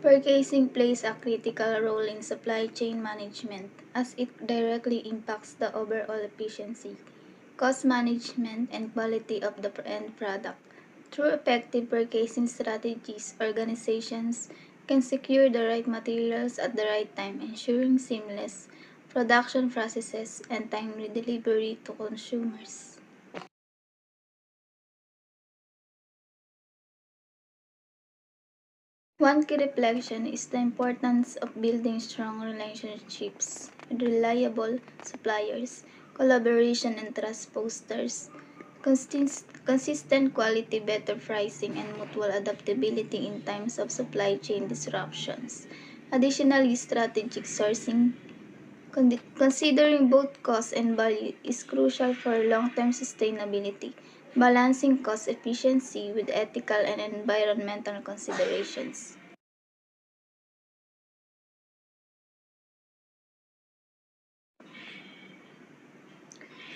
Purchasing plays a critical role in supply chain management as it directly impacts the overall efficiency, cost management, and quality of the end product. Through effective purchasing strategies, organizations can secure the right materials at the right time, ensuring seamless production processes and timely delivery to consumers. One key reflection is the importance of building strong relationships with reliable suppliers. Collaboration and trust fosters consistent quality, better pricing, and mutual adaptability in times of supply chain disruptions. Additionally, strategic sourcing, considering both cost and value, is crucial for long-term sustainability, balancing cost efficiency with ethical and environmental considerations.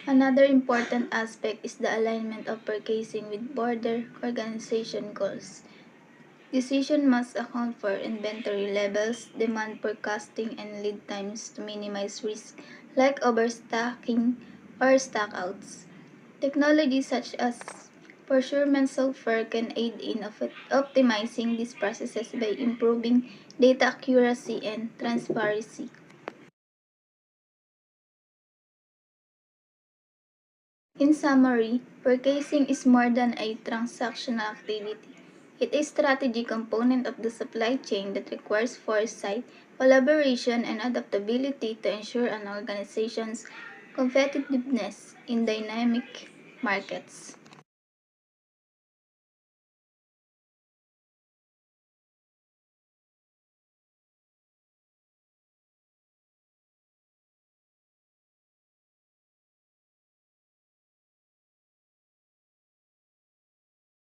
Another important aspect is the alignment of purchasing with broader organization goals. Decision must account for inventory levels, demand forecasting, and lead times to minimize risk like overstocking or stockouts. Technologies such as procurement software can aid in optimizing these processes by improving data accuracy and transparency. In summary, purchasing is more than a transactional activity. It is a strategic component of the supply chain that requires foresight, collaboration, and adaptability to ensure an organization's competitiveness in dynamic markets.